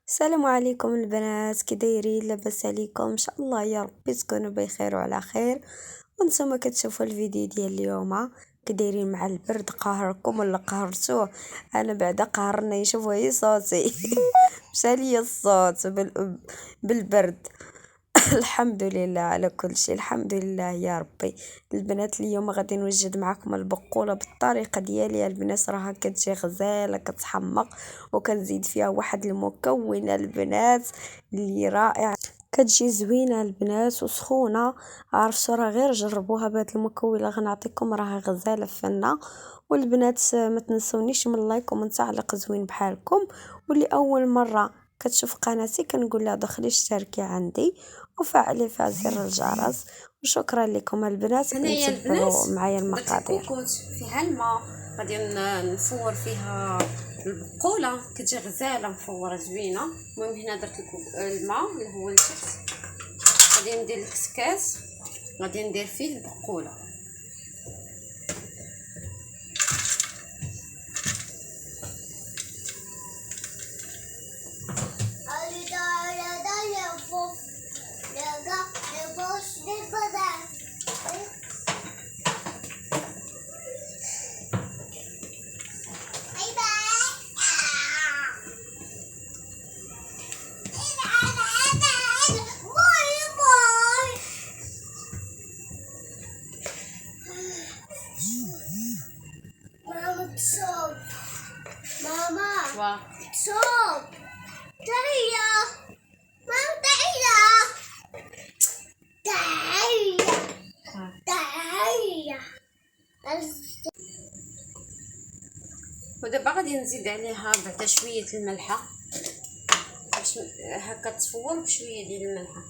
السلام عليكم البنات، كي دايرين؟ لاباس عليكم؟ ان شاء الله يا ربي تكونوا بخير وعلى خير. وانتم كتشوفوا الفيديو ديال اليوم كي دايرين مع البرد؟ قهركم ولا قهرتوه؟ انا بعدا قهرني، شوفوا هي صوتي مشى ليا الصوت بالبرد. الحمد لله على كل شيء، الحمد لله يا ربي. البنات اليوم غادي نوجد معكم البقوله بالطريقه ديالي. البنات راها كتجي غزاله كتحمق، وكنزيد فيها واحد المكونه البنات اللي رائع، كتجي زوينه البنات وسخونه. عرفتوا؟ راه غير جربوها بهاد المكونه غنعطيكم، راها غزاله فنه. والبنات ما تنسونيش من لايك ومن تعليق زوين بحالكم. واللي اول مره كتشوف قناتي كنقول لها دخلي اشتركي عندي وفعلي فيها زر الجرس. وشكرا لكم البنات. هنايا البنات نتبعوا معايا درت المقادير. الكوكوت فيها الماء، غادي نفور فيها البقوله كتجي غزاله مفوره زوينه. المهم هنا درت الماء اللي هو الجبس، غادي ندير الكسكاس، غادي ندير فيه البقوله. ماما صوب تعالى ماما تعالى. ودابا غادي نزيد عليها بعدا شويه الملحه باش هكا تفور بشويه ديال الملحه.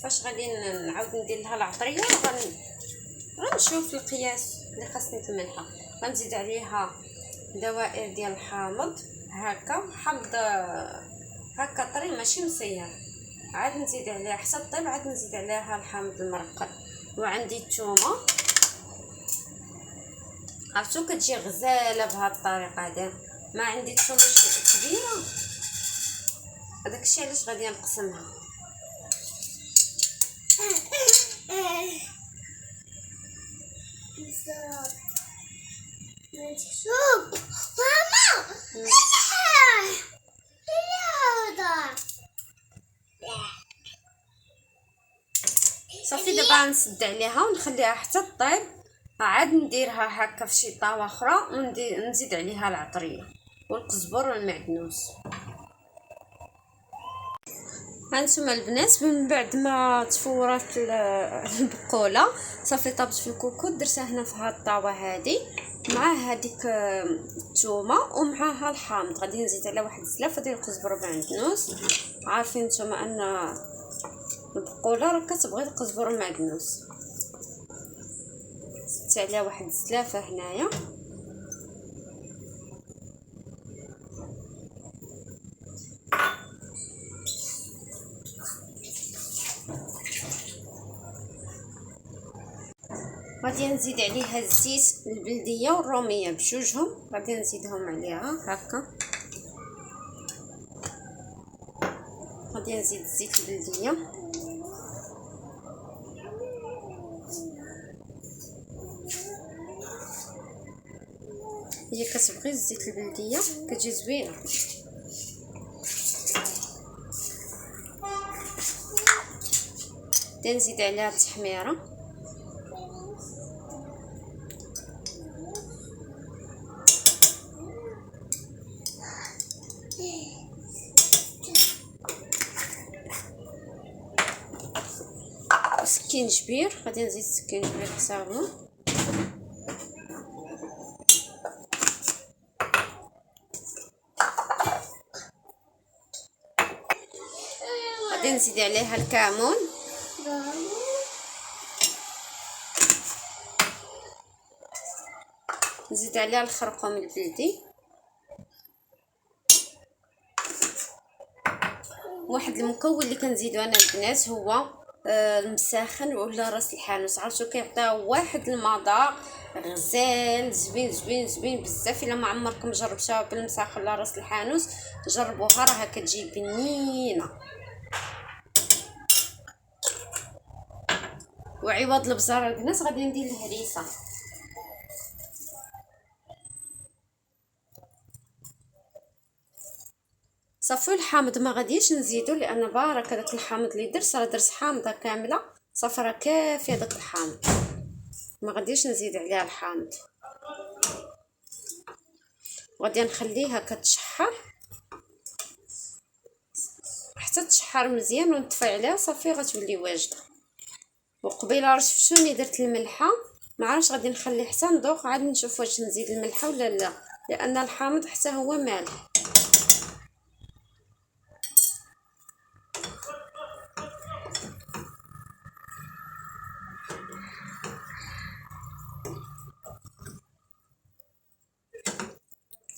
فاش غادي نعاود ندير لها العطريه غنشوف القياس اللي خاصني في الملحه. غنزيد عليها دوائر ديال الحامض، هكا حامض هكا طري ماشي مصير. عاد نزيد عليها حتى طيب، عاد نزيد عليها الحامض المرقد. وعندي الثومه، عرفتو كتجي غزاله بهاد الطريقه هذه. ما عندي الثومه كبيره، داكشي علاش غادي نقسمها. شوف ماما صافي دابا نسد عليها ونخليها حتى طيب. عاد نديرها هكا في شي طاوه اخرى ونزيد عليها العطريه والقزبر والمعدنوس. هانتوما البنات من بعد ما تفورات البقوله صافي طابت في الكوكوط، درتها هنا في هاد الطاوه هادي مع هذيك الثومه ومعها الحامض. غادي نزيد على واحد الزلافه ديال القزبر والمعدنوس. عارفين نتوما ان البقوله راه كتبغي القزبر والمعدنوس. زدت عليها واحد الزلافه هنايا. غادي نزيد عليها الزيت البلديه والروميه بجوجهم، غادي نزيدهم عليها هكا. غادي نزيد الزيت البلديه، هي كتبغي الزيت البلديه كتجي زوينه. غادي نزيد عليها التحميره، سكينجبير. غادي نزيد سكينجبير حسابهم. غادي نزيد عليها الكمون، نزيد عليها الخرقوم البلدي. واحد المكون اللي كنزيدو انا البنات هو المساخن ولا راس الحانوت. عرفتو كيعطيو واحد المذاق غزال زوين زوين زوين بزاف. الا ما عمركم جربتوها بالمساخ ولا راس الحانوت جربوها، راها كتجي بنينه. وعوض البزار البنات غادي ندير الهريسه. صافي الحامض ما غاديش نزيدو لان بارك هذاك الحامض اللي درت حامضه كامله صافي راه كافيه داك الحامض، ما غاديش نزيد عليها الحامض. غادي نخليها كتشحر حتى تشحر مزيان ونطفي عليها صافي غتولي واجده. وقبيله راه شفتوني درت الملحه، ما عرفتش غادي نخلي حتى ندوق عاد نشوف واش نزيد الملحه ولا لا، لان الحامض حتى هو مالح.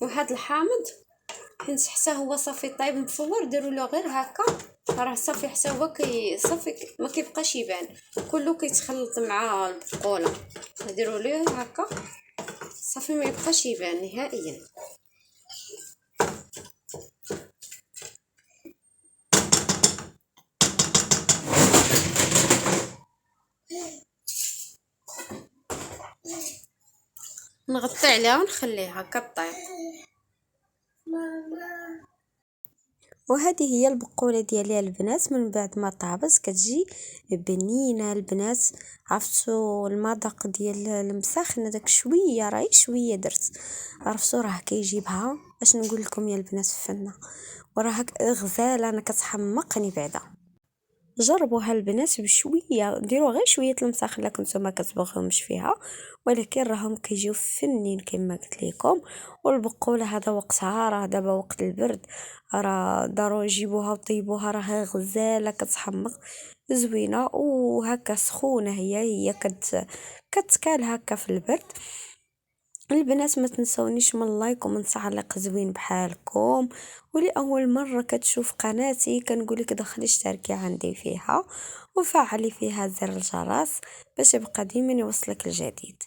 وهذا الحامض حيت حتى هو صافي طايب مفور ديروا له غير هكا، راه صافي حتى هو صافي ما كيبقاش يبان، كله كيتخلط مع البقوله. نديروا ليه هكا صافي ما يبقاش يبان نهائيا. نغطي عليها ونخليها كطيب. وهذه هي البقوله ديالي البنات من بعد ما طابت كتجي بنينه البنات. عرفتوا المذاق ديال المساخن داك شويه راهي شويه درت، عرفتوا راه كيجيبها اش نقول لكم يا البنات فنه، وراه غزاله انا كتحمقني بعدا. جربوها البنات بشويه، ديروا غير شويه المساخ الا كنتو ما كتبغيومش فيها، ولكن راهم كيجيو فنين كما قلت لكم. والبقوله هذا وقتها راه دابا وقت البرد، راه ضروري جيبوها وطيبوها، راه غزاله كتحمق زوينه وهكا سخونه. هي كتكال هكا في البرد. البنات ما تنسونيش من لايك ومن تعليق زوين بحالكم. ولأول مرة كتشوف قناتي كنقولك دخلي اشتركي عندي فيها وفعلي فيها زر الجرس باش يبقى ديما يوصلك الجديد.